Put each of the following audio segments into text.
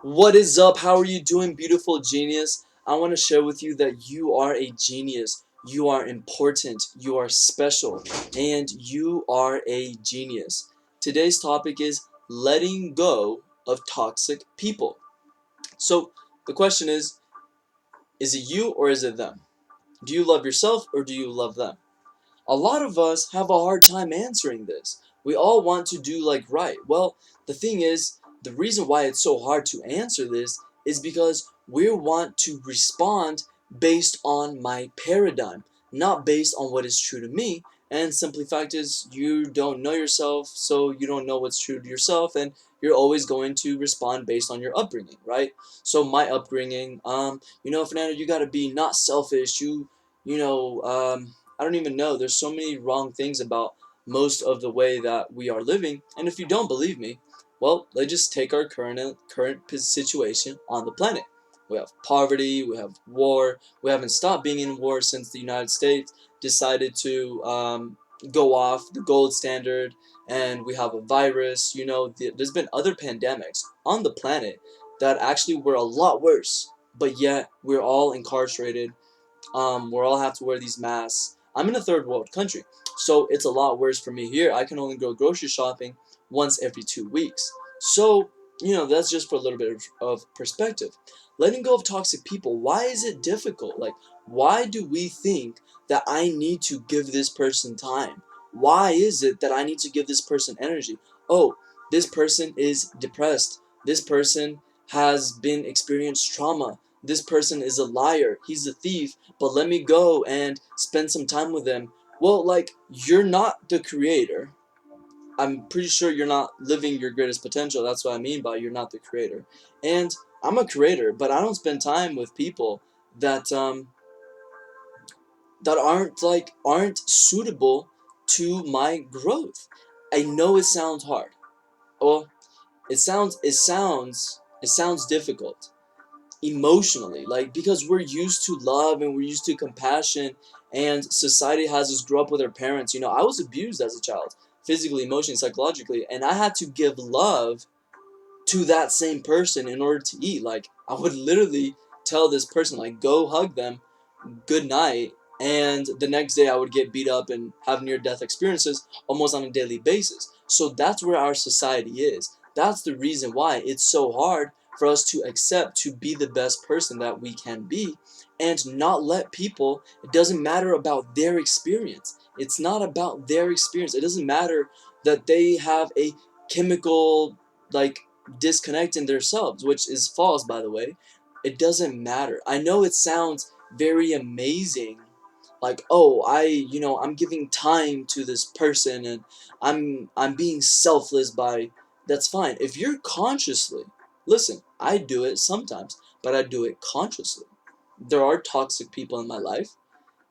What is up? How are you doing, beautiful genius? I want to share with you that you are a genius. You are important. You are special. And you are a genius. Today's topic is letting go of toxic people. So, the question is it you or is it them? Do you love yourself or do you love them? A lot of us have a hard time answering this. We all want to do like right. Well, the thing is, the reason why it's so hard to answer this is because we want to respond based on my paradigm, not based on what is true to me. And simply fact is, you don't know yourself, so you don't know what's true to yourself, and you're always going to respond based on your upbringing, right? So my upbringing, Fernando, you gotta be not selfish. You know, I don't even know. There's so many wrong things about most of the way that we are living. And if you don't believe me, well, let's just take our current situation on the planet. We have poverty, we have war. We haven't stopped being in war since the United States decided to go off the gold standard, and we have a virus. There's been other pandemics on the planet that actually were a lot worse, but yet we're all incarcerated. We all have to wear these masks. I'm in a third world country, so it's a lot worse for me here. I can only go grocery shopping once every 2 weeks. So, that's just for a little bit of perspective. Letting go of toxic people, why is it difficult? Like, why do we think that I need to give this person time? Why is it that I need to give this person energy? Oh, this person is depressed. This person has been experienced trauma. This person is a liar. He's a thief, but let me go and spend some time with them. Well, like, you're not the creator. I'm pretty sure you're not living your greatest potential. That's what I mean by you're not the creator. And I'm a creator, but I don't spend time with people that aren't suitable to my growth. I know it sounds hard. Well, it sounds difficult emotionally, like, because we're used to love and we're used to compassion, and society has us grow up with our parents. I was abused as a child, physically, emotionally, psychologically, and I had to give love to that same person in order to eat. Like, I would literally tell this person, like, go hug them, good night, and the next day I would get beat up and have near-death experiences almost on a daily basis. So that's where our society is. That's the reason why it's so hard for us to accept to be the best person that we can be, and not let people, it doesn't matter about their experience. It's not about their experience. It doesn't matter that they have a chemical, like, disconnect in themselves, which is false, by the way. It doesn't matter. I know it sounds very amazing, like, oh, I'm giving time to this person, and I'm being selfless by, that's fine if you're consciously, listen, I do it sometimes, but I do it consciously. There are toxic people in my life,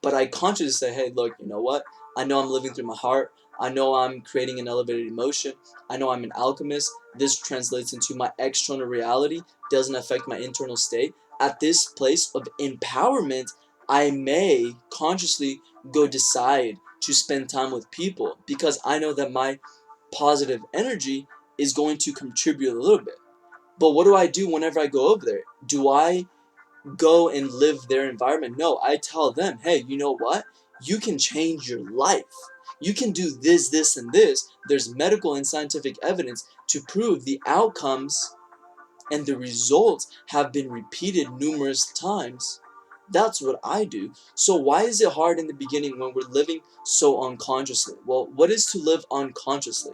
but I consciously say, hey, look, you know what? I know I'm living through my heart. I know I'm creating an elevated emotion. I know I'm an alchemist. This translates into my external reality, doesn't affect my internal state. At this place of empowerment, I may consciously go decide to spend time with people because I know that my positive energy is going to contribute a little bit. But what do I do whenever I go over there? Do I go and live their environment? No, I tell them, hey, you know what? You can change your life. You can do this, this, and this. There's medical and scientific evidence to prove the outcomes and the results have been repeated numerous times. That's what I do. So why is it hard in the beginning when we're living so unconsciously? Well, what is to live unconsciously?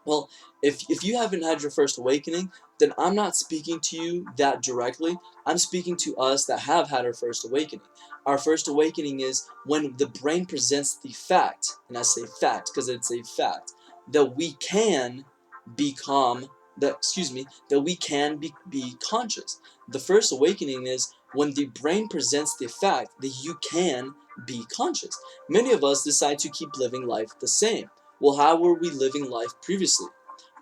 Well, if you haven't had your first awakening, then I'm not speaking to you that directly. I'm speaking to us that have had our first awakening. Our first awakening is when the brain presents the fact, and I say fact because it's a fact, that we can become, that we can be conscious. The first awakening is when the brain presents the fact that you can be conscious. Many of us decide to keep living life the same. Well, how were we living life previously?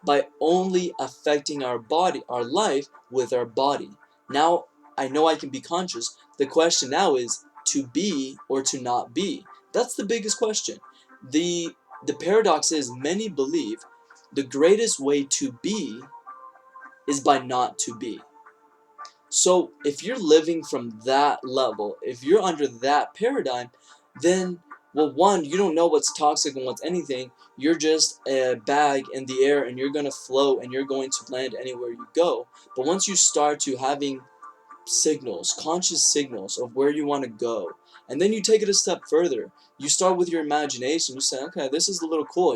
By only affecting our body, our life with our body. Now, I know I can be conscious. The question now is to be or to not be. That's the biggest question. The paradox is many believe the greatest way to be is by not to be. So if you're living from that level, if you're under that paradigm, then, well, one, you don't know what's toxic and what's anything. You're just a bag in the air, and you're going to float, and you're going to land anywhere you go. But once you start to having signals, conscious signals of where you want to go, and then you take it a step further. You start with your imagination. You say, okay, this is a little cool.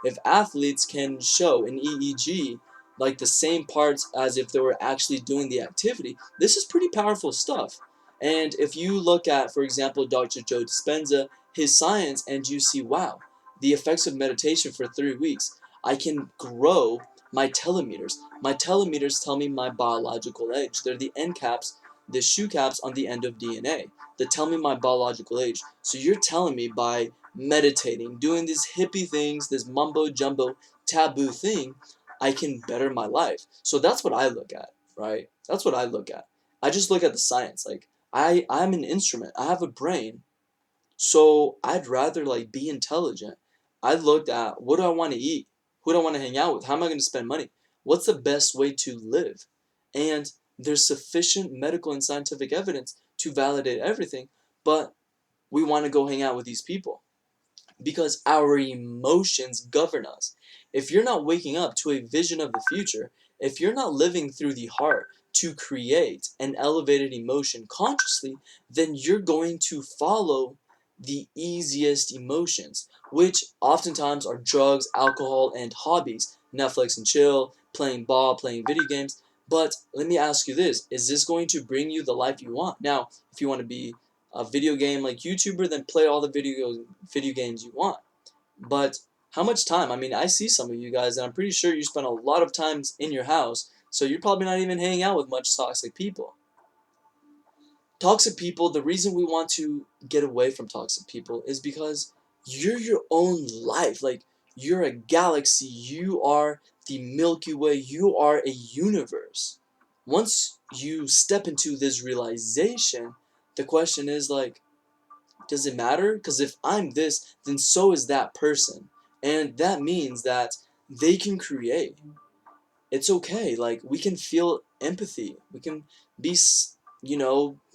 If athletes can show an EEG like the same parts as if they were actually doing the activity, this is pretty powerful stuff. And if you look at, for example, Dr. Joe Dispenza, his science, and you see, wow, the effects of meditation for 3 weeks, I can grow my telemeters. My telemeters tell me my biological age. They're the end caps, the shoe caps on the end of DNA that tell me my biological age. So you're telling me by meditating, doing these hippie things, this mumbo jumbo taboo thing, I can better my life. So that's what I look at, right? That's what I look at. I just look at the science. Like I'm an instrument. I have a brain. So I'd rather like be intelligent. I looked at what do I want to eat? Who do I want to hang out with? How am I going to spend money? What's the best way to live? And there's sufficient medical and scientific evidence to validate everything, but we want to go hang out with these people because our emotions govern us. If you're not waking up to a vision of the future, if you're not living through the heart to create an elevated emotion consciously, then you're going to follow the easiest emotions, which oftentimes are drugs, alcohol, and hobbies. Netflix and chill, playing ball, playing video games. But let me ask you this, is this going to bring you the life you want? Now, if you want to be a video game like YouTuber, then play all the video games you want. But how much time? I mean, I see some of you guys, and I'm pretty sure you spend a lot of times in your house, so you're probably not even hanging out with much toxic people. Toxic people, the reason we want to get away from toxic people is because you're your own life. Like, you're a galaxy, you are the Milky Way, you are a universe. Once you step into this realization, the question is like, does it matter? Because if I'm this, then so is that person. And that means that they can create. It's okay. Like, we can feel empathy. We can be,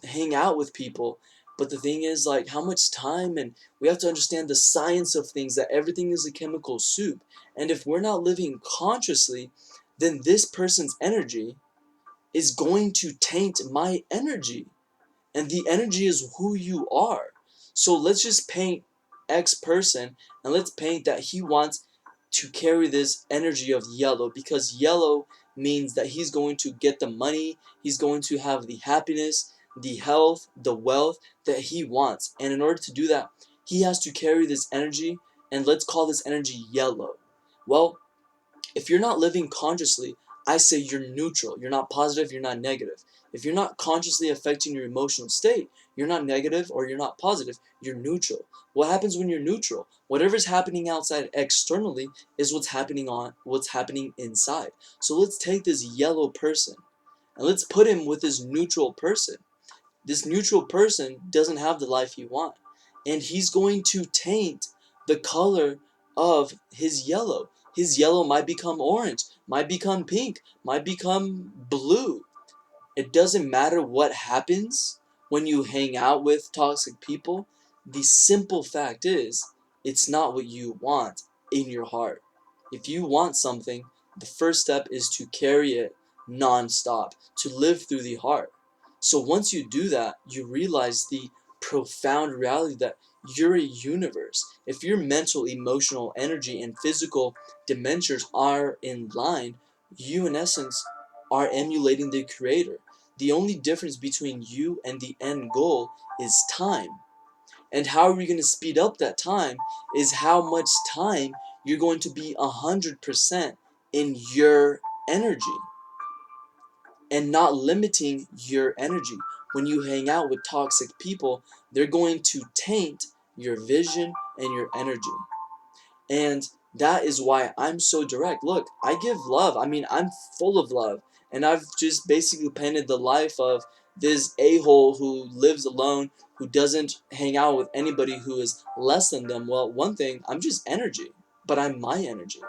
hang out with people. But the thing is, like, how much time, and we have to understand the science of things, that everything is a chemical soup. And if we're not living consciously, then this person's energy is going to taint my energy. And the energy is who you are. So let's just paint X person, and let's paint that he wants to carry this energy of yellow, because yellow means that he's going to get the money, he's going to have the happiness, the health, the wealth that he wants. And in order to do that, he has to carry this energy, and let's call this energy yellow. Well, if you're not living consciously, I say you're neutral. You're not positive, you're not negative. If you're not consciously affecting your emotional state, you're not negative or you're not positive, you're neutral. What happens when you're neutral? Whatever's happening outside externally is what's happening inside. So let's take this yellow person and let's put him with this neutral person. This neutral person doesn't have the life you want, and he's going to taint the color of his yellow. His yellow might become orange, might become pink, might become blue. It doesn't matter what happens when you hang out with toxic people. The simple fact is, it's not what you want in your heart. If you want something, the first step is to carry it non-stop, to live through the heart. So once you do that, you realize the profound reality that you're a universe. If your mental, emotional, energy, and physical dimensions are in line, you in essence are emulating the creator. The only difference between you and the end goal is time. And how are we going to speed up that time is how much time you're going to be 100% in your energy and not limiting your energy. When you hang out with toxic people, they're going to taint your vision and your energy. And that is why I'm so direct. Look, I give love. I mean, I'm full of love. And I've just basically painted the life of this a-hole who lives alone, who doesn't hang out with anybody who is less than them. Well, one thing, I'm just energy, but I'm my energy.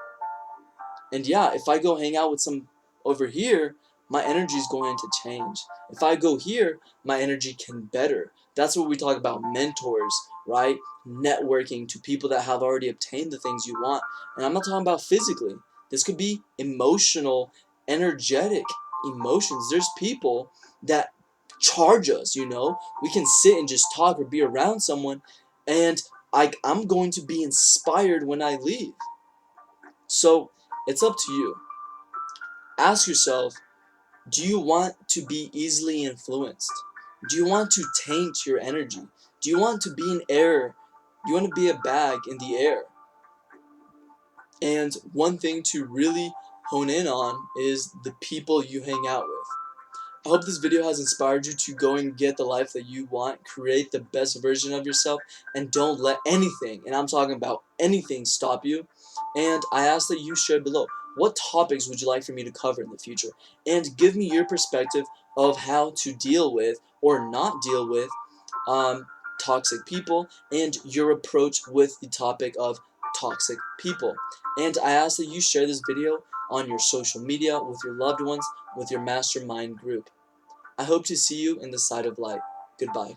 And yeah, if I go hang out with some over here, my energy is going to change. If I go here, my energy can better. That's what we talk about mentors, right? Networking to people that have already obtained the things you want. And I'm not talking about physically. This could be emotional, energetic emotions. There's people that charge us, you know? We can sit and just talk or be around someone, and I'm going to be inspired when I leave. So it's up to you. Ask yourself, do you want to be easily influenced? Do you want to taint your energy? Do you want to be an air? Do you want to be a bag in the air? And one thing to really hone in on is the people you hang out with. I hope this video has inspired you to go and get the life that you want, create the best version of yourself, and don't let anything, and I'm talking about anything, stop you. And I ask that you share below, what topics would you like for me to cover in the future? And give me your perspective of how to deal with or not deal with toxic people, and your approach with the topic of toxic people. And I ask that you share this video on your social media, with your loved ones, with your mastermind group. I hope to see you in the side of light. Goodbye.